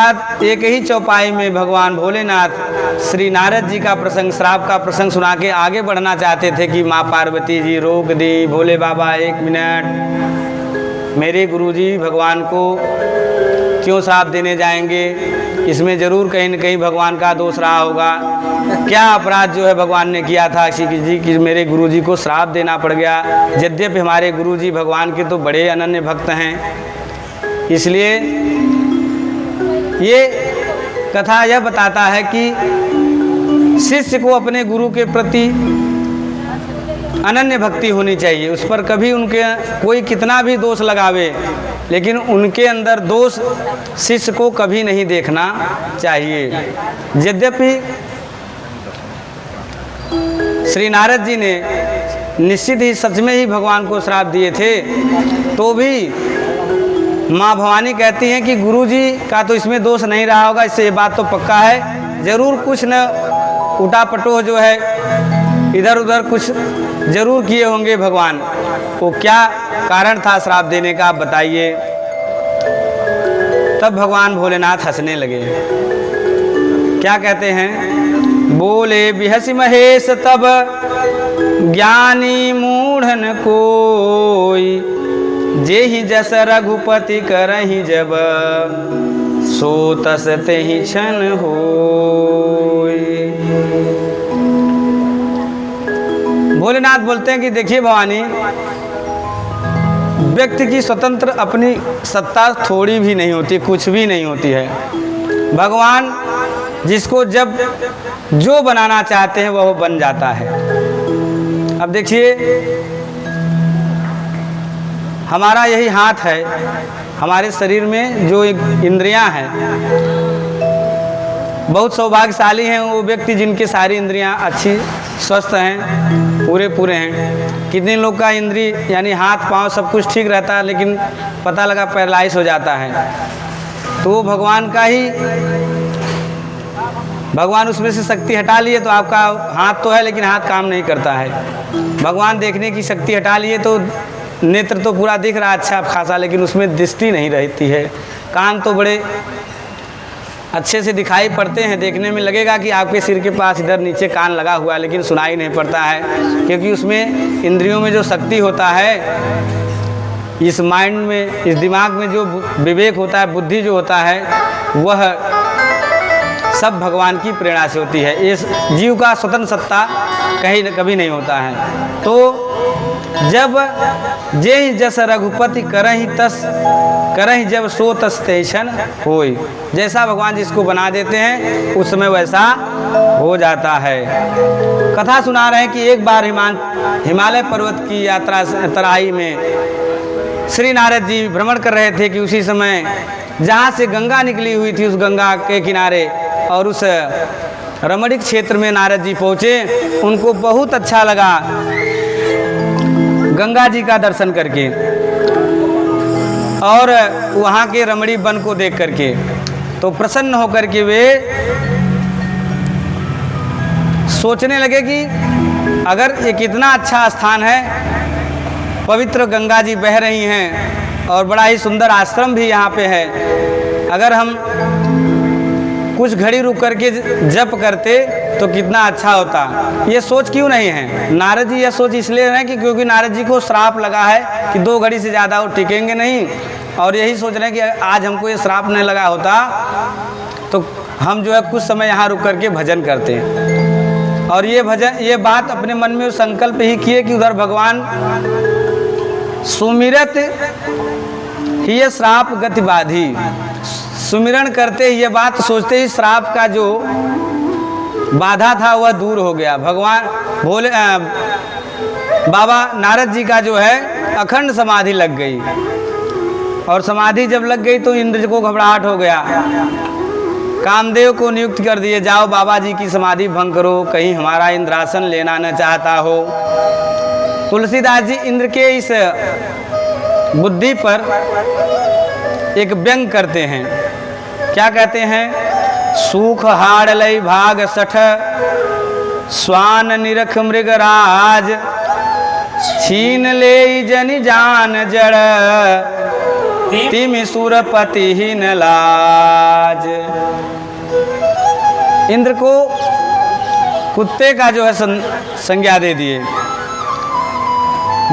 बाद एक ही चौपाई में भगवान भोलेनाथ श्री नारद जी का प्रसंग, श्राप का प्रसंग सुना के आगे बढ़ना चाहते थे कि माँ पार्वती जी रोक दी। भोले बाबा 1 मिनट, मेरे गुरुजी भगवान को क्यों श्राप देने जाएंगे? इसमें ज़रूर कहीं न कहीं भगवान का दोष रहा होगा। क्या अपराध जो है भगवान ने किया था जी कि मेरे गुरुजी को श्राप देना पड़ गया? यद्यपि हमारे गुरुजी भगवान के तो बड़े अनन्य भक्त हैं। इसलिए ये कथा यह बताता है कि शिष्य को अपने गुरु के प्रति अनन्य भक्ति होनी चाहिए। उस पर कभी उनके कोई कितना भी दोष लगावे, लेकिन उनके अंदर दोष शिष्य को कभी नहीं देखना चाहिए। यद्यपि श्री नारद जी ने निश्चित ही सच में ही भगवान को श्राप दिए थे, तो भी माँ भवानी कहती हैं कि गुरुजी का तो इसमें दोष नहीं रहा होगा, इससे ये बात तो पक्का है। ज़रूर कुछ न उठापटोह जो है इधर उधर कुछ ज़रूर किए होंगे भगवान। वो क्या कारण था श्राप देने का, आप बताइए। तब भगवान भोलेनाथ हंसने लगे। क्या कहते हैं? बोले बिहसि महेश तब ज्ञानी मूढ़न कोई, जेहि जस रघुपति करहि जब, सो तस तेहि क्षण होय। भोलेनाथ बोलते हैं कि देखिए भवानी, व्यक्ति की स्वतंत्र अपनी सत्ता थोड़ी भी नहीं होती, कुछ भी नहीं होती है। भगवान जिसको जब जो बनाना चाहते हैं वह बन जाता है। अब देखिए, हमारा यही हाथ है, हमारे शरीर में जो इंद्रियां हैं, बहुत सौभाग्यशाली हैं वो व्यक्ति जिनके सारी इंद्रियां अच्छी स्वस्थ हैं, पूरे हैं। कितने लोग का इंद्रिय यानी हाथ पांव सब कुछ ठीक रहता है, लेकिन पता लगा पैरालाइज हो जाता है, तो वो भगवान का ही, भगवान उसमें से शक्ति हटा लिए तो आपका हाथ तो है लेकिन हाथ काम नहीं करता है। भगवान देखने की शक्ति हटा लिए तो नेत्र तो पूरा दिख रहा है अच्छा खासा, लेकिन उसमें दृष्टि नहीं रहती है। कान तो बड़े अच्छे से दिखाई पड़ते हैं, देखने में लगेगा कि आपके सिर के पास इधर नीचे कान लगा हुआ है, लेकिन सुनाई नहीं पड़ता है, क्योंकि उसमें इंद्रियों में जो शक्ति होता है, इस माइंड में, इस दिमाग में जो विवेक होता है, बुद्धि जो होता है, वह सब भगवान की प्रेरणा से होती है। इस जीव का स्वतंत्र सत्ता कहीं कभी नहीं होता है। तो जब जे जस रघुपति करहि तस करहि जब सो तस तेषण होय, जैसा भगवान जिसको बना देते हैं उस समय वैसा हो जाता है। कथा सुना रहे हैं कि एक बार हिमालय पर्वत की यात्रा तराई में श्री नारद जी भ्रमण कर रहे थे कि उसी समय जहाँ से गंगा निकली हुई थी उस गंगा के किनारे और उस रमणीक क्षेत्र में नारद जी पहुँचे। उनको बहुत अच्छा लगा गंगा जी का दर्शन करके और वहाँ के रमणीक वन को देख करके, तो प्रसन्न होकर के वे सोचने लगे कि अगर ये कितना अच्छा स्थान है, पवित्र गंगा जी बह रही हैं और बड़ा ही सुंदर आश्रम भी यहाँ पे है, अगर हम कुछ घड़ी रुक करके जप करते तो कितना अच्छा होता। ये सोच क्यों नहीं है? नारद जी यह सोच इसलिए है कि क्योंकि नारद जी को श्राप लगा है कि 2 घड़ी से ज़्यादा वो टिकेंगे नहीं, और यही सोच रहे हैं कि आज हमको ये श्राप नहीं लगा होता तो हम जो है कुछ समय यहाँ रुक करके भजन करते हैं। और ये बात अपने मन में संकल्प ही किए कि उधर भगवान सुमिरत ही ये श्राप गति बाधी, सुमिरन करते ही ये बात सोचते ही श्राप का जो बाधा था वह दूर हो गया। भगवान भोले बाबा नारद जी का जो है अखंड समाधि लग गई, और समाधि जब लग गई तो इंद्र को घबराहट हो गया। कामदेव को नियुक्त कर दिए, जाओ बाबा जी की समाधि भंग करो, कहीं हमारा इंद्रासन लेना न चाहता हो। तुलसीदास जी इंद्र के इस बुद्धि पर एक व्यंग करते हैं। क्या कहते हैं? सूख हाड़ लई भाग सठ, स्वान निरख मृगराज, छीन ले जनि जान जड़, तिमि सुरपति ही न लाज। इंद्र को कुत्ते का जो है संज्ञा दे दिए।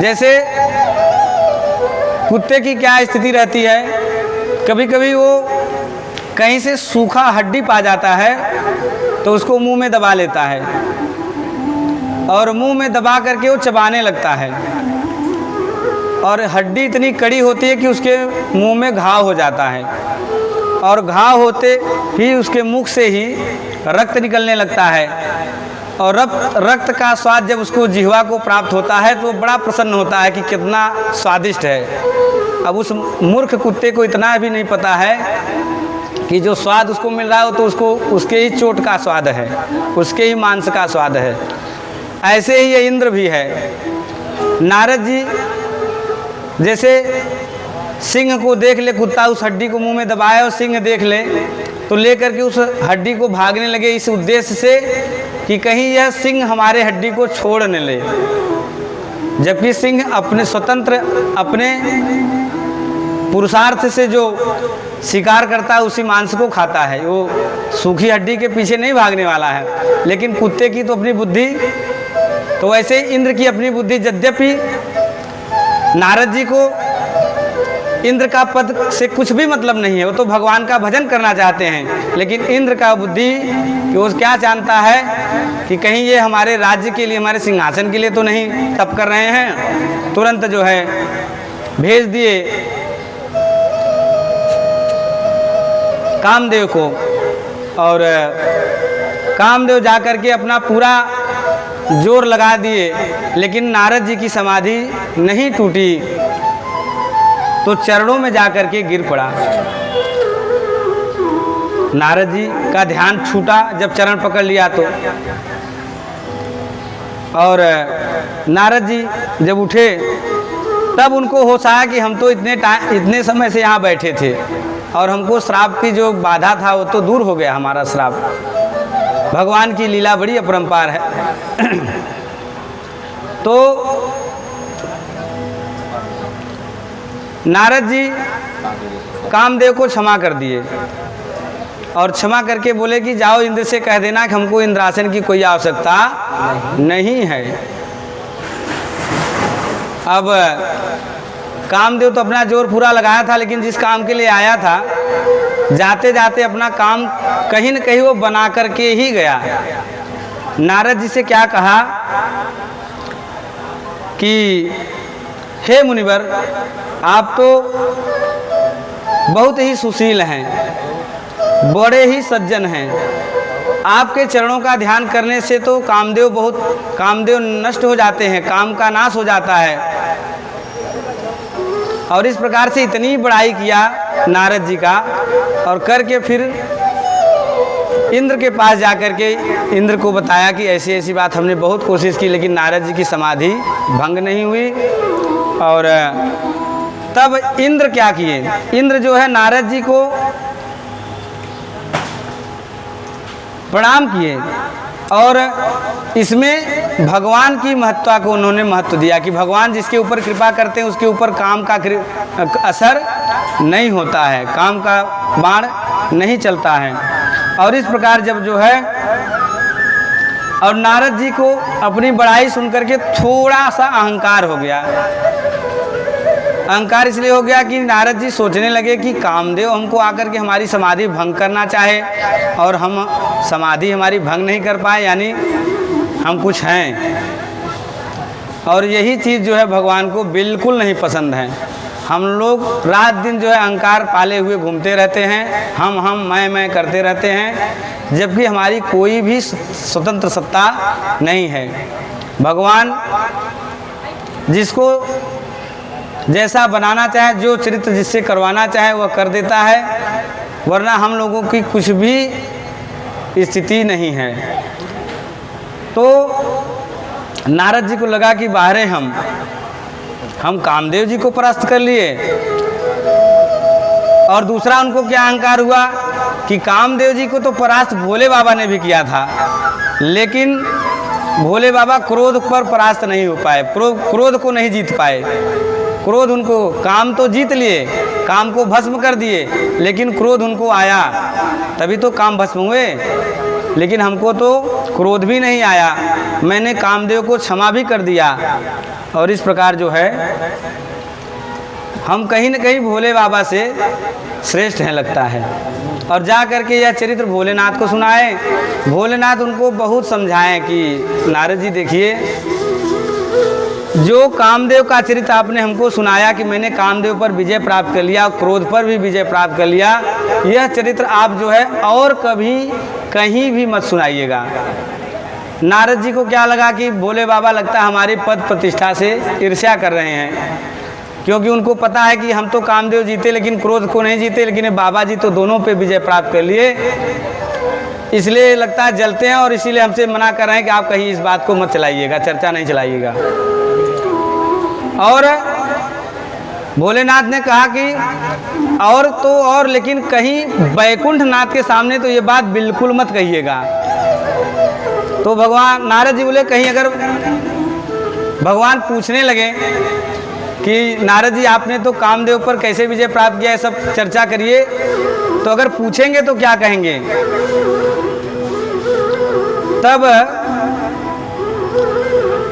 जैसे कुत्ते की क्या स्थिति रहती है, कभी कभी वो कहीं से सूखा हड्डी पा जाता है तो उसको मुंह में दबा लेता है और मुंह में दबा करके वो चबाने लगता है, और हड्डी इतनी कड़ी होती है कि उसके मुंह में घाव हो जाता है, और घाव होते ही उसके मुख से ही रक्त निकलने लगता है, और रक्त का स्वाद जब उसको जिह्वा को प्राप्त होता है तो बड़ा प्रसन्न होता है कि कितना स्वादिष्ट है। अब उस मूर्ख कुत्ते को इतना भी नहीं पता है कि जो स्वाद उसको मिल रहा हो तो उसको उसके ही चोट का स्वाद है, उसके ही मांस का स्वाद है। ऐसे ही ये इंद्र भी है। नारद जी जैसे सिंह को देख ले, कुत्ता उस हड्डी को मुंह में दबाए और सिंह देख ले तो लेकर के उस हड्डी को भागने लगे, इस उद्देश्य से कि कहीं यह सिंह हमारे हड्डी को छोड़ न ले। जबकि सिंह अपने स्वतंत्र अपने पुरुषार्थ से जो शिकार करता है उसी मांस को खाता है, वो सूखी हड्डी के पीछे नहीं भागने वाला है। लेकिन कुत्ते की तो अपनी बुद्धि, तो वैसे ही इंद्र की अपनी बुद्धि। यद्यपि नारद जी को इंद्र का पद से कुछ भी मतलब नहीं है, वो तो भगवान का भजन करना चाहते हैं, लेकिन इंद्र का बुद्धि कि वो क्या जानता है कि कहीं ये हमारे राज्य के लिए, हमारे सिंहासन के लिए तो नहीं तप कर रहे हैं। तुरंत जो है भेज दिए कामदेव को, और कामदेव जाकर के अपना पूरा जोर लगा दिए, लेकिन नारद जी की समाधि नहीं टूटी तो चरणों में जाकर के गिर पड़ा। नारद जी का ध्यान छूटा जब चरण पकड़ लिया तो, और नारद जी जब उठे तब उनको होश आया कि हम तो इतने समय से यहाँ बैठे थे और हमको श्राप की जो बाधा था वो तो दूर हो गया, हमारा श्राप। भगवान की लीला बड़ी अपरंपार है। तो नारद जी कामदेव को क्षमा कर दिए और क्षमा करके बोले कि जाओ इंद्र से कह देना कि हमको इंद्रासन की कोई आवश्यकता नहीं है। अब कामदेव तो अपना जोर पूरा लगाया था, लेकिन जिस काम के लिए आया था जाते जाते अपना काम कहीं न कहीं वो बना करके ही गया। नारद जी से क्या कहा कि हे मुनिवर, आप तो बहुत ही सुशील हैं, बड़े ही सज्जन हैं, आपके चरणों का ध्यान करने से तो कामदेव नष्ट हो जाते हैं, काम का नाश हो जाता है। और इस प्रकार से इतनी बड़ाई किया नारद जी का, और करके फिर इंद्र के पास जाकर के इंद्र को बताया कि ऐसी ऐसी बात हमने बहुत कोशिश की, लेकिन नारद जी की समाधि भंग नहीं हुई। और तब इंद्र क्या किए, इंद्र जो है नारद जी को प्रणाम किए, और इसमें भगवान की महत्ता को उन्होंने महत्व दिया कि भगवान जिसके ऊपर कृपा करते हैं उसके ऊपर काम का असर नहीं होता है, काम का बाण नहीं चलता है। और इस प्रकार जब जो है, और नारद जी को अपनी बड़ाई सुनकर के थोड़ा सा अहंकार हो गया। अहंकार इसलिए हो गया कि नारद जी सोचने लगे कि कामदेव हमको आकर के हमारी समाधि भंग करना चाहे और हम समाधि हमारी भंग नहीं कर पाए, यानी हम कुछ हैं। और यही चीज़ जो है भगवान को बिल्कुल नहीं पसंद है। हम लोग रात दिन जो है अहंकार पाले हुए घूमते रहते हैं, हम मैं करते रहते हैं, जबकि हमारी कोई भी स्वतंत्र सत्ता नहीं है। भगवान जिसको जैसा बनाना चाहे, जो चरित्र जिससे करवाना चाहे वह कर देता है, वरना हम लोगों की कुछ भी स्थिति नहीं है। तो नारद जी को लगा कि बाहरे हम कामदेव जी को परास्त कर लिए, और दूसरा उनको क्या अहंकार हुआ कि कामदेव जी को तो परास्त भोले बाबा ने भी किया था, लेकिन भोले बाबा क्रोध पर परास्त नहीं हो पाए, क्रोध को नहीं जीत पाए। क्रोध उनको, काम तो जीत लिए, काम को भस्म कर दिए, लेकिन क्रोध उनको आया, तभी तो काम भस्म हुए। लेकिन हमको तो क्रोध भी नहीं आया, मैंने कामदेव को क्षमा भी कर दिया। और इस प्रकार जो है हम कहीं न कहीं भोले बाबा से श्रेष्ठ हैं लगता है। और जा करके यह चरित्र भोलेनाथ को सुनाए। भोलेनाथ उनको बहुत समझाएं कि नारद जी देखिए, जो कामदेव का चरित्र आपने हमको सुनाया कि मैंने कामदेव पर विजय प्राप्त कर लिया और क्रोध पर भी विजय प्राप्त कर लिया, यह चरित्र आप जो है और कभी कहीं भी मत सुनाइएगा। नारद जी को क्या लगा कि भोले बाबा लगता है हमारी पद प्रतिष्ठा से ईर्ष्या कर रहे हैं, क्योंकि उनको पता है कि हम तो कामदेव जीते लेकिन क्रोध को नहीं जीते, लेकिन बाबा जी तो दोनों पे विजय प्राप्त कर लिए, इसलिए लगता है जलते हैं और इसीलिए हमसे मना कर रहे हैं कि आप कहीं इस बात को मत चलाइएगा, चर्चा नहीं चलाइएगा। और भोलेनाथ ने कहा कि और तो और, लेकिन कहीं बैकुंठ नाथ के सामने तो ये बात बिल्कुल मत कहिएगा। तो भगवान नारद जी बोले कहीं अगर भगवान पूछने लगे कि नारद जी आपने तो कामदेव पर कैसे विजय प्राप्त किया है, सब चर्चा करिए, तो अगर पूछेंगे तो क्या कहेंगे? तब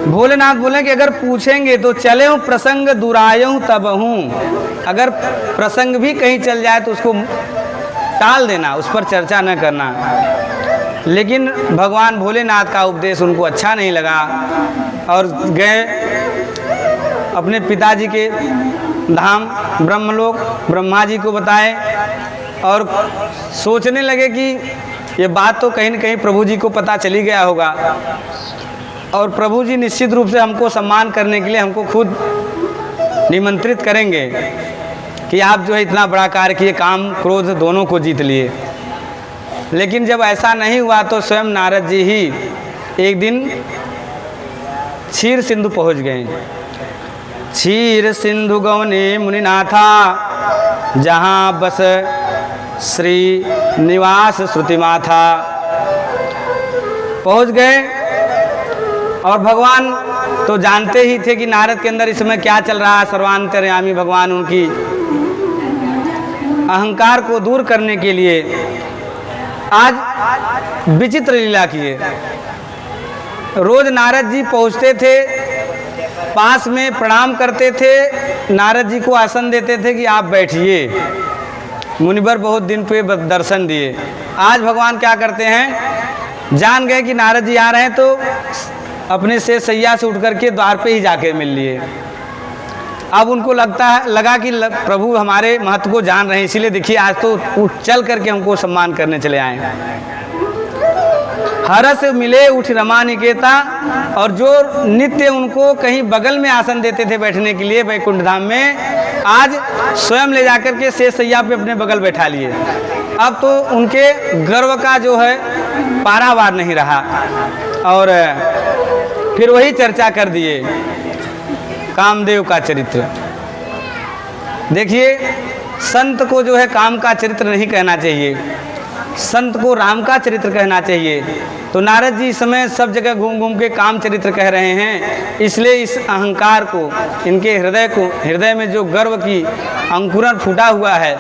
भोलेनाथ बोले कि अगर पूछेंगे तो चले हूँ प्रसंग दुरायूं तब हूँ, अगर प्रसंग भी कहीं चल जाए तो उसको टाल देना, उस पर चर्चा न करना। लेकिन भगवान भोलेनाथ का उपदेश उनको अच्छा नहीं लगा और गए अपने पिताजी के धाम ब्रह्मलोक, ब्रह्मा जी को बताए और सोचने लगे कि ये बात तो कहीं न कहीं प्रभु जी को पता चली गया होगा और प्रभु जी निश्चित रूप से हमको सम्मान करने के लिए हमको खुद निमंत्रित करेंगे कि आप जो है इतना बड़ा कार्य किए, काम क्रोध दोनों को जीत लिए। लेकिन जब ऐसा नहीं हुआ तो स्वयं नारद जी ही एक दिन क्षीर सिंधु पहुंच गए। क्षीर सिंधु गवने मुनिनाथा, जहाँ बस श्री निवास श्रुति माथा। पहुंच गए और भगवान तो जानते ही थे कि नारद के अंदर इस समय क्या चल रहा है। सर्वांतर्यामी भगवान उनकी अहंकार को दूर करने के लिए आज विचित्र लीला किए। रोज नारद जी पहुंचते थे, पास में प्रणाम करते थे, नारद जी को आसन देते थे कि आप बैठिए। मुनिवर बहुत दिन पे दर्शन दिए। आज भगवान क्या करते हैं, जान गए कि नारद जी आ रहे हैं तो अपने से सैया से उठ करके द्वार पे ही जाके मिल लिए। अब उनको लगा कि प्रभु हमारे महत्व को जान रहे हैं, इसीलिए देखिए आज तो उठ चल करके हमको सम्मान करने चले आए। हरस मिले उठ रमा निकेता, और जो नित्य उनको कहीं बगल में आसन देते थे बैठने के लिए वैकुंठ धाम में, आज स्वयं ले जाकर के शेष सैया पे अपने बगल बैठा लिए। अब तो उनके गर्व का जो है पारावार नहीं रहा और फिर वही चर्चा कर दिए कामदेव का चरित्र। देखिए संत को जो है काम का चरित्र नहीं कहना चाहिए, संत को राम का चरित्र कहना चाहिए। तो नारद जी इस समय सब जगह घूम घूम के काम चरित्र कह रहे हैं, इसलिए इस अहंकार को, इनके हृदय में जो गर्व की अंकुरण फूटा हुआ है,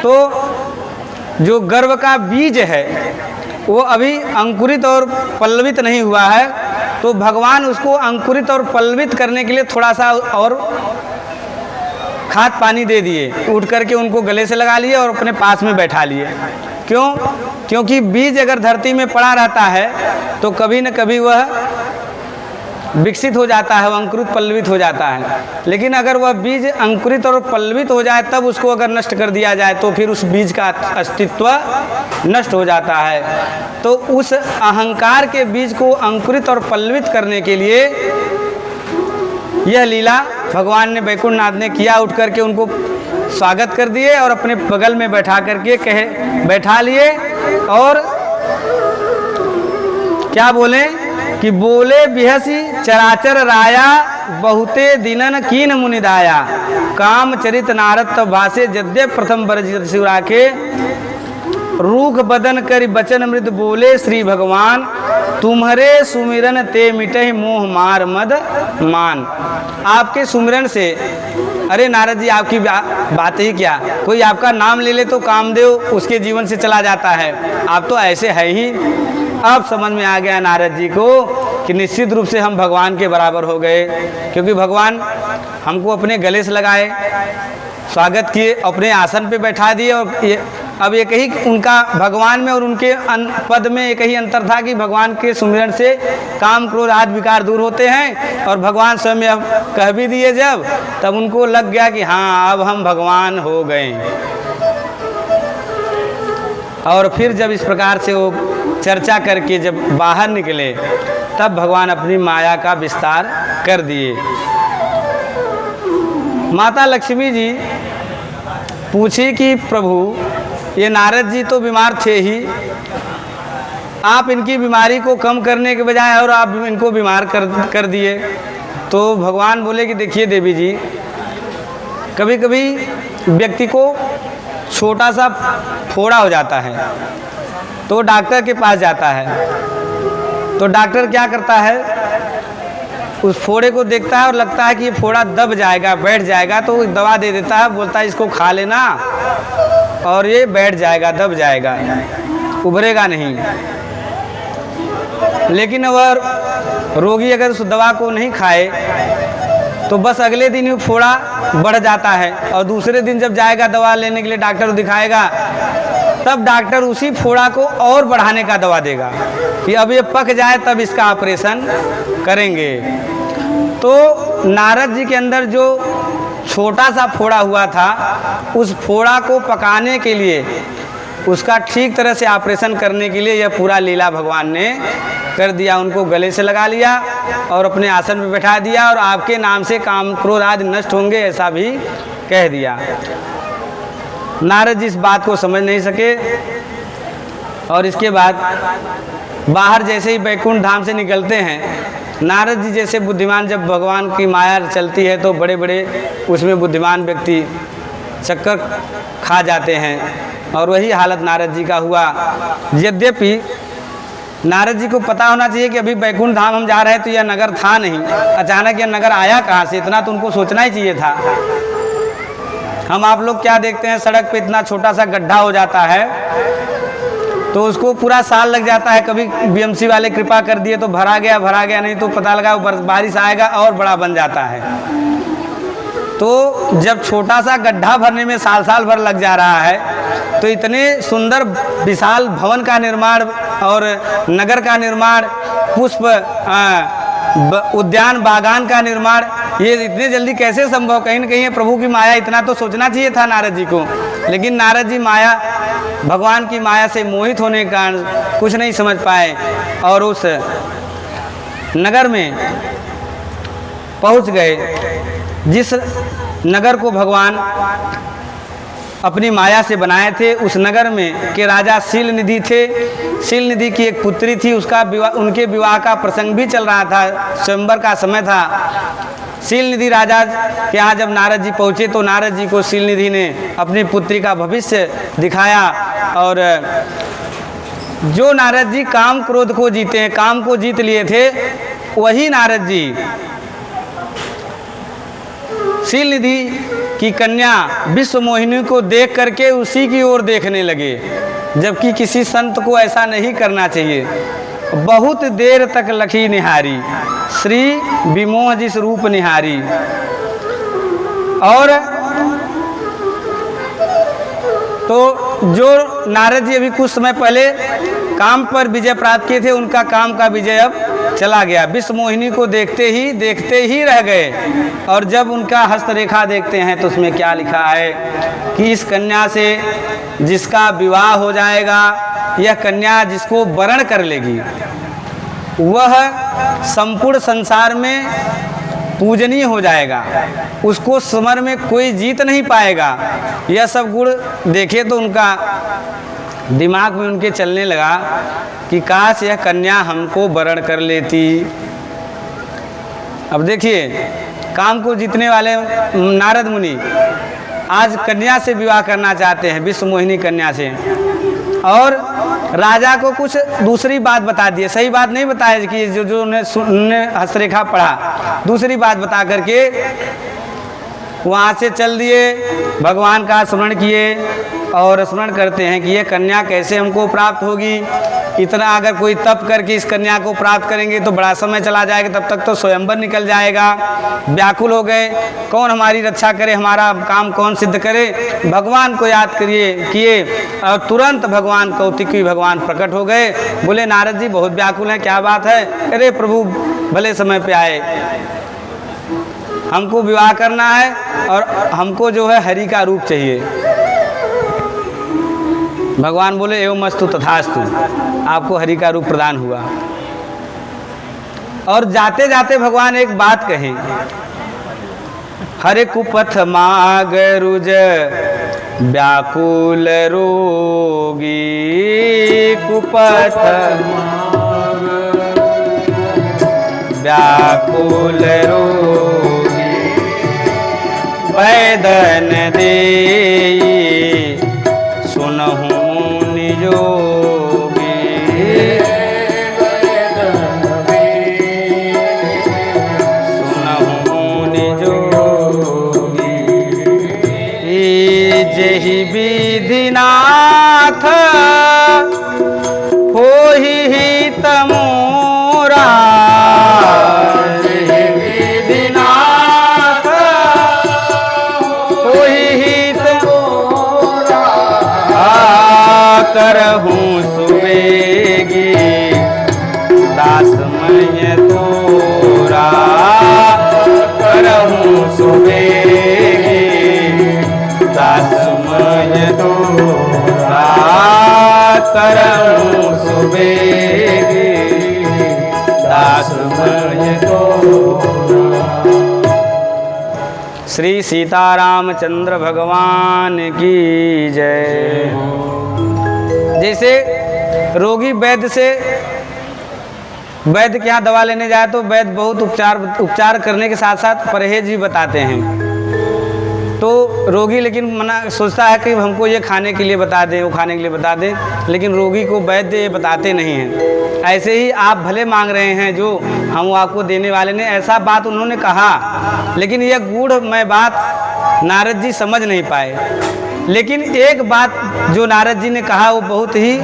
तो जो गर्व का बीज है वो अभी अंकुरित और पल्लवित नहीं हुआ है, तो भगवान उसको अंकुरित और पल्लवित करने के लिए थोड़ा सा और खाद पानी दे दिए। उठ करके उनको गले से लगा लिए और अपने पास में बैठा लिए। क्यों? क्योंकि बीज अगर धरती में पड़ा रहता है तो कभी न कभी वह विकसित हो जाता है, वह अंकुरित पल्लवित हो जाता है। लेकिन अगर वह बीज अंकुरित और पल्लवित हो जाए तब उसको अगर नष्ट कर दिया जाए तो फिर उस बीज का अस्तित्व नष्ट हो जाता है। तो उस अहंकार के बीज को अंकुरित और पल्लवित करने के लिए यह लीला भगवान ने, वैकुंठ नाथ ने किया। उठ करके उनको स्वागत कर दिए और अपने बगल में बैठा करके बैठा लिए और क्या बोले कि बोले बिहसी चराचर राया, बहुते दिनन कीन मुनिदाया। काम चरित नारद तब भाषे, जद्य प्रथम बरजित शिवरा के। रूख बदन कर बचन मृद बोले श्री भगवान, तुम्हारे सुमिरन ते मिटहि मोह मार मद मान। आपके सुमिरन से अरे नारद जी आपकी बात ही क्या, कोई आपका नाम ले ले तो कामदेव उसके जीवन से चला जाता है, आप तो ऐसे है ही। अब समझ में आ गया नारद जी को कि निश्चित रूप से हम भगवान के बराबर हो गए, क्योंकि भगवान हमको अपने गले से लगाए, स्वागत किए, अपने आसन पे बैठा दिए। और अब एक ही उनका भगवान में और उनके पद में एक ही अंतर था कि भगवान के सुमिरन से काम क्रोध आदि विकार दूर होते हैं, और भगवान स्वयं अब कह भी दिए जब, तब उनको लग गया कि हाँ अब हम भगवान हो गए। और फिर जब इस प्रकार से वो चर्चा करके जब बाहर निकले, तब भगवान अपनी माया का विस्तार कर दिए। माता लक्ष्मी जी पूछी कि प्रभु ये नारद जी तो बीमार थे ही, आप इनकी बीमारी को कम करने के बजाय और आप इनको बीमार कर दिए। तो भगवान बोले कि देखिए देवी जी, कभी कभी व्यक्ति को छोटा सा फोड़ा हो जाता है तो डॉक्टर के पास जाता है, तो डॉक्टर क्या करता है, उस फोड़े को देखता है और लगता है कि ये फोड़ा दब जाएगा, बैठ जाएगा, तो दवा दे देता है, बोलता है इसको खा लेना और ये बैठ जाएगा, दब जाएगा, उभरेगा नहीं। लेकिन अगर रोगी अगर उस दवा को नहीं खाए तो बस अगले दिन ही फोड़ा बढ़ जाता है, और दूसरे दिन जब जाएगा दवा लेने के लिए डॉक्टर को दिखाएगा, तब डॉक्टर उसी फोड़ा को और बढ़ाने का दवा देगा कि अब ये पक जाए तब इसका ऑपरेशन करेंगे। तो नारद जी के अंदर जो छोटा सा फोड़ा हुआ था, उस फोड़ा को पकाने के लिए, उसका ठीक तरह से ऑपरेशन करने के लिए यह पूरा लीला भगवान ने कर दिया। उनको गले से लगा लिया और अपने आसन में बैठा दिया, और आपके नाम से काम क्रोध आदि नष्ट होंगे, ऐसा भी कह दिया। नारद जी इस बात को समझ नहीं सके, और इसके बाद बाहर जैसे ही बैकुंठ धाम से निकलते हैं, नारद जी जैसे बुद्धिमान, जब भगवान की माया चलती है तो बड़े बड़े उसमें बुद्धिमान व्यक्ति चक्कर खा जाते हैं, और वही हालत नारद जी का हुआ। यद्यपि नारद जी को पता होना चाहिए कि अभी बैकुंठ धाम हम जा रहे हैं, तो यह नगर था नहीं, अचानक यह नगर आया कहाँ से, इतना तो उनको सोचना ही चाहिए था। हम आप लोग क्या देखते हैं, सड़क पे इतना छोटा सा गड्ढा हो जाता है तो उसको पूरा साल लग जाता है, कभी बीएमसी वाले कृपा कर दिए तो भरा गया, नहीं तो पता लगा बारिश आएगा और बड़ा बन जाता है। तो जब छोटा सा गड्ढा भरने में साल भर लग जा रहा है, तो इतने सुंदर विशाल भवन का निर्माण और नगर का निर्माण, पुष्प उद्यान बागान का निर्माण, ये इतने जल्दी कैसे संभव? कहीं न कहीं प्रभु की माया, इतना तो सोचना चाहिए था नारद जी को। लेकिन नारद जी भगवान की माया से मोहित होने के कारण कुछ नहीं समझ पाए, और उस नगर में पहुंच गए जिस नगर को भगवान अपनी माया से बनाए थे। उस नगर में के राजा शीलनिधि थे। शीलनिधि की एक पुत्री थी, उसका विवाह, उनके विवाह का प्रसंग भी चल रहा था, स्वयंवर का समय था। शीलनिधि राजा के यहाँ जब नारद जी पहुँचे तो नारद जी को शीलनिधि ने अपनी पुत्री का भविष्य दिखाया, और जो नारद जी काम क्रोध को जीते हैं, काम को जीत लिए थे, वही नारद जी शीलनिधि की कन्या विश्व मोहिनी को देख करके उसी की ओर देखने लगे, जबकि किसी संत को ऐसा नहीं करना चाहिए। बहुत देर तक लखी निहारी, श्री विमोह जिस रूप निहारी। और तो जो नारद जी अभी कुछ समय पहले काम पर विजय प्राप्त किए थे, उनका काम का विजय अब चला गया। विश्व मोहिनी को देखते ही रह गए। और जब उनका हस्तरेखा देखते हैं तो उसमें क्या लिखा है कि इस कन्या से जिसका विवाह हो जाएगा, यह कन्या जिसको वरण कर लेगी, वह संपूर्ण संसार में पूजनीय हो जाएगा, उसको समर में कोई जीत नहीं पाएगा। यह सब गुण देखे तो उनका दिमाग में उनके चलने लगा कि काश यह कन्या हमको वरण कर लेती। अब देखिए, काम को जीतने वाले नारद मुनि आज कन्या से विवाह करना चाहते हैं, विश्व मोहिनी कन्या से, और राजा को कुछ दूसरी बात बता दिए। सही बात नहीं बताया कि जो उन्हें हस्तरेखा पढ़ा, दूसरी बात बता करके वहाँ से चल दिए, भगवान का स्मरण किए और स्मरण करते हैं कि ये कन्या कैसे हमको प्राप्त होगी। इतना अगर कोई तप करके इस कन्या को प्राप्त करेंगे तो बड़ा समय चला जाएगा, तब तक तो स्वयंवर निकल जाएगा। व्याकुल हो गए, कौन हमारी रक्षा करे, हमारा काम कौन सिद्ध करे। भगवान को याद किए और तुरंत भगवान कौतिकी भगवान प्रकट हो गए। बोले नारद जी बहुत व्याकुल हैं, क्या बात है। अरे प्रभु भले समय पे आए, हमको विवाह करना है और हमको जो है हरि का रूप चाहिए। भगवान बोले एवं मस्तु तथास्तु, आपको हरि का रूप प्रदान हुआ। और जाते जाते भगवान एक बात कहे, हरे कुपथ माग रुज व्याकुल रोगी, कुपथ व्याकुल रोगी, वैदन देई सुनहु निजोगी। सुनहु निजोगी, जेहि विधिनाथ होहि हित मोरा। जेहि विधिनाथ होहि हित मोरा, करहूँ सुबेगी दास मैं तोरा। करहूँ सुबेगी दास मैं तोरा। करहूँ सुबेगी दास मैं तोरा। श्री सीतारामचंद्र भगवान की जय। जैसे रोगी वैद्य के यहाँ दवा लेने जाए तो वैद्य बहुत उपचार करने के साथ साथ परहेज भी बताते हैं। तो रोगी लेकिन मना सोचता है कि हमको ये खाने के लिए बता दें, वो खाने के लिए बता दें, लेकिन रोगी को वैद्य ये बताते नहीं हैं। ऐसे ही आप भले मांग रहे हैं जो हम आपको देने वाले ने, ऐसा बात उन्होंने कहा, लेकिन यह गूढ़मय बात नारद जी समझ नहीं पाए। लेकिन एक बात जो नारद जी ने कहा वो बहुत ही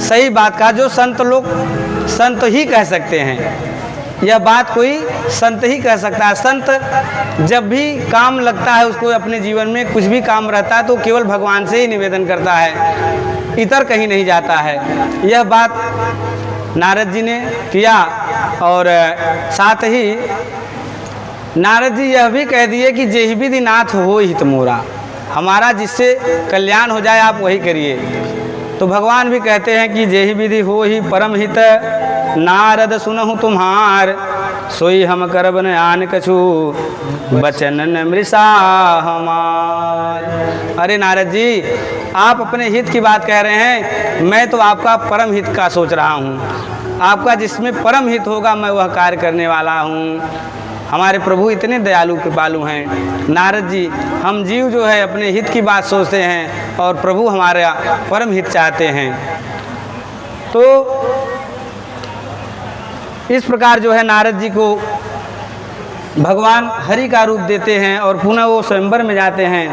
सही बात कहा, जो संत ही कह सकते हैं। यह बात कोई संत ही कह सकता है। संत जब भी काम लगता है उसको, अपने जीवन में कुछ भी काम रहता है तो केवल भगवान से ही निवेदन करता है, इतर कहीं नहीं जाता है। यह बात नारद जी ने किया और साथ ही नारद जी यह भी कह दिए कि जेहि विधि नाथ हो हित मोरा, हमारा जिससे कल्याण हो जाए आप वही करिए। तो भगवान भी कहते हैं कि जेहि विधि हो ही परम हित, नारद सुनहु तुम्हार, सोई हम करब न आन कछु, बचन न मृषा हमार। अरे नारद जी, आप अपने हित की बात कह रहे हैं, मैं तो आपका परम हित का सोच रहा हूँ। आपका जिसमें परम हित होगा मैं वह कार्य करने वाला हूँ। हमारे प्रभु इतने दयालु कृपालु हैं। नारद जी, हम जीव जो है अपने हित की बात सोचते हैं और प्रभु हमारा परम हित चाहते हैं। तो इस प्रकार जो है नारद जी को भगवान हरि का रूप देते हैं और पुनः वो स्वयंवर में जाते हैं।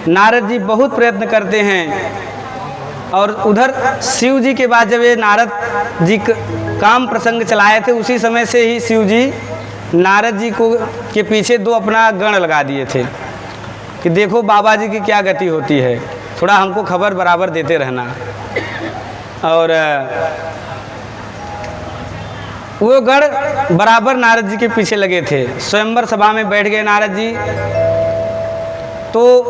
नारद जी बहुत प्रयत्न करते हैं और उधर शिव जी के बाद जब ये नारद जी काम प्रसंग चलाए थे, उसी समय से ही शिव जी नारद जी को के पीछे दो अपना गण लगा दिए थे कि देखो बाबा जी की क्या गति होती है, थोड़ा हमको खबर बराबर देते रहना। और वो गण बराबर नारद जी के पीछे लगे थे। स्वयंवर सभा में बैठ गए नारद जी, तो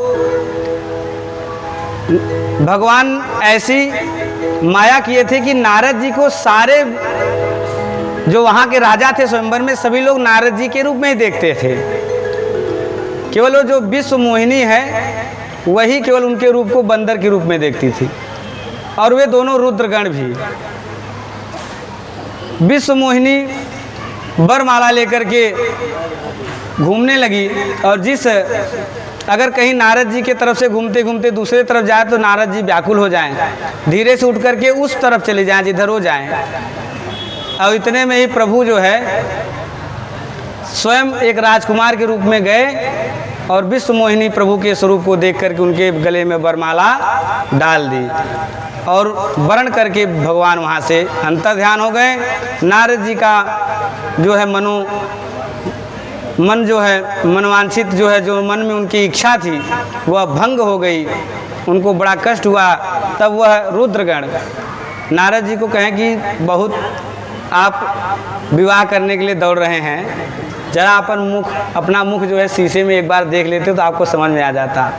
भगवान ऐसी माया किए थे कि नारद जी को सारे जो वहाँ के राजा थे स्वयंवर में, सभी लोग नारद जी के रूप में ही देखते थे। केवल वो जो विश्व मोहिनी है वही केवल उनके रूप को बंदर के रूप में देखती थी, और वे दोनों रुद्रगण भी। विश्व मोहिनी वरमाला लेकर के घूमने लगी, और अगर कहीं नारद जी के तरफ से घूमते घूमते दूसरे तरफ जाए तो नारद जी व्याकुल हो जाएं, धीरे से उठ करके उस तरफ चले जाएं जिधर वो जाएं। और इतने में ही प्रभु जो है स्वयं एक राजकुमार के रूप में गए और विश्व मोहिनी प्रभु के स्वरूप को देख करके उनके गले में वरमाला डाल दी और वर्ण करके भगवान वहाँ से अंतर ध्यान हो गए। नारद जी का जो है मन जो है मनवांछित जो है जो मन में उनकी इच्छा थी वह भंग हो गई, उनको बड़ा कष्ट हुआ। तब वह रुद्रगण नारद जी को कहें कि बहुत आप विवाह करने के लिए दौड़ रहे हैं, जरा अपना मुख जो है शीशे में एक बार देख लेते तो आपको समझ में आ जाता।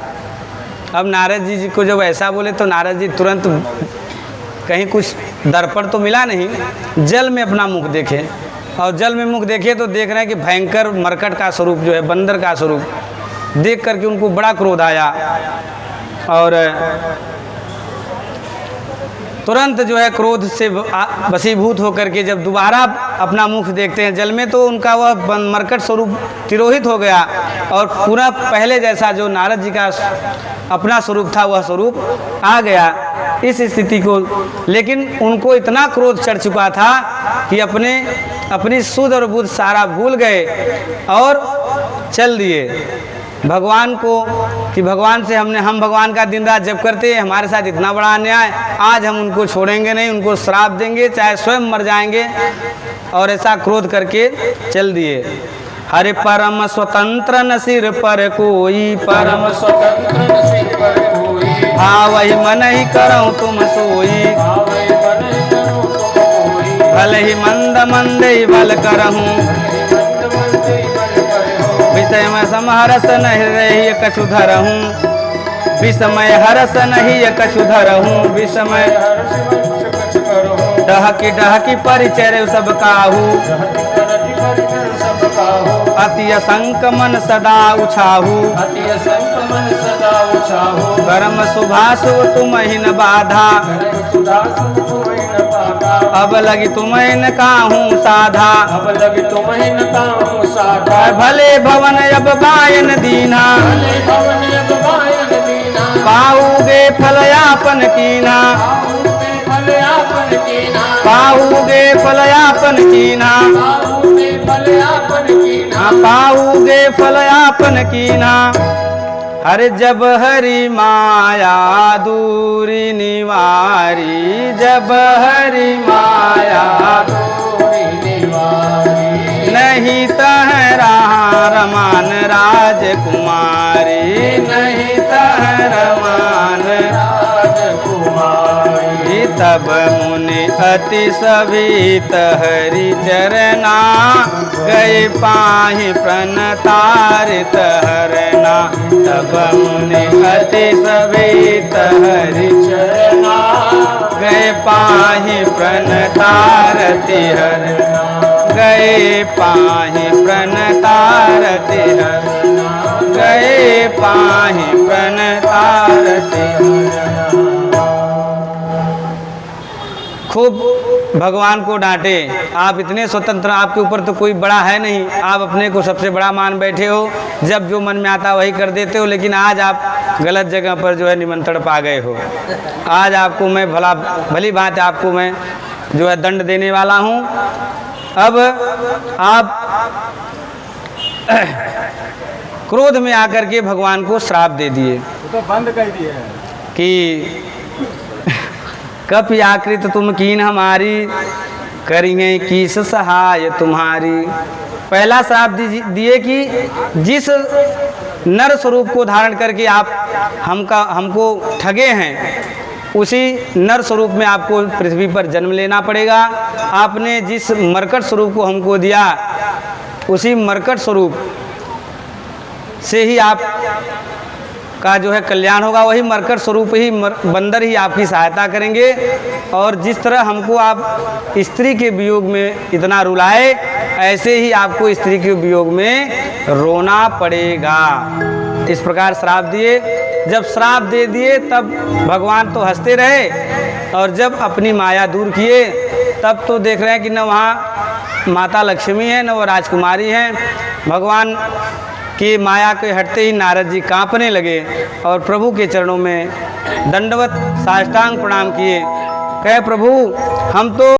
अब नारद जी को जब ऐसा बोले तो नारद जी तुरंत कहीं कुछ दर्पण तो मिला नहीं, जल में अपना मुख देखे और जल में मुख देखे तो देख रहे हैं कि भयंकर मरकट का स्वरूप जो है बंदर का स्वरूप देख करके उनको बड़ा क्रोध आया और तुरंत जो है क्रोध से वशीभूत होकर के जब दोबारा अपना मुख देखते हैं जल में तो उनका वह मरकट स्वरूप तिरोहित हो गया और पूरा पहले जैसा जो नारद जी का अपना स्वरूप था वह स्वरूप आ गया। इस स्थिति को लेकिन उनको इतना क्रोध चढ़ चुका था कि अपनी सुध और बुद्ध सारा भूल गए और चल दिए भगवान को कि भगवान से हम भगवान का दिन रात जप करते हैं, हमारे साथ इतना बड़ा अन्याय, आज हम उनको छोड़ेंगे नहीं, उनको श्राप देंगे चाहे स्वयं मर जाएंगे। और ऐसा क्रोध करके चल दिए। हरे परम स्वतंत्र न सिर पर कोई, परम स्वतंत्र न सिर पर कोई, भावहि मन ही करऊं तुम सोई, भले ही मंद मंद ही बल करहूं, विषय में समहरस नहीं रही कछु धरहूं, विषमय हरस नहीं कछु धरहूं, विषमय डहकी डहकी परिचय सब काहू, अति असंक मन सदा उछाहू, कर्म सुभासु तुम ही न बाधा, अब लगी तुम्हें न काहू साधा, अब लगी तुम्हें न काहू साधा, भले भवन अब बायन दीना, पाऊगे फलयापन कीना, पाऊगे फलयापन कीना, पाऊगे फलयापन कीना। हरे जब हरि माया दूरी निवारी, जब हरि माया दूरी निवारी, नहीं तह रमान राजकुमारी, नहीं तह रमान राजकुमारी, तब मुनि अति सवित हरि चरना, गए पाहि प्रणतारित हरना, तब मुनि अति सवित हरि चरना, गए पाहि प्रणतारति हरना, गए पाहि प्रणतारति हरना, गए पाहि प्रणतारति हरना। खूब भगवान को डांटे, आप इतने स्वतंत्र, आपके ऊपर तो कोई बड़ा है नहीं, आप अपने को सबसे बड़ा मान बैठे हो, जब जो मन में आता वही कर देते हो, लेकिन आज आप गलत जगह पर जो है निमंत्रण पा गए हो। आज आपको मैं भली बात आपको मैं जो है दंड देने वाला हूँ। अब आप क्रोध में आकर के भगवान को श्राप दे दिए, तो बंद कर दिए कि कप आकृत तुम कीन हमारी, करेंगे किस सहाय तुम्हारी। पहला श्राप दिए कि जिस नर स्वरूप को धारण करके आप हमको ठगे हैं, उसी नर स्वरूप में आपको पृथ्वी पर जन्म लेना पड़ेगा। आपने जिस मरकट स्वरूप को हमको दिया, उसी मरकट स्वरूप से ही आप का जो है कल्याण होगा, वही मरकट स्वरूप ही बंदर ही आपकी सहायता करेंगे। और जिस तरह हमको आप स्त्री के वियोग में इतना रुलाए, ऐसे ही आपको स्त्री के वियोग में रोना पड़ेगा। इस प्रकार श्राप दिए। जब श्राप दे दिए तब भगवान तो हंसते रहे, और जब अपनी माया दूर किए तब तो देख रहे हैं कि न वहाँ माता लक्ष्मी है न वो राजकुमारी हैं। भगवान कि माया के हटते ही नारद जी कांपने लगे और प्रभु के चरणों में दंडवत साष्टांग प्रणाम किए। कहे प्रभु हम तो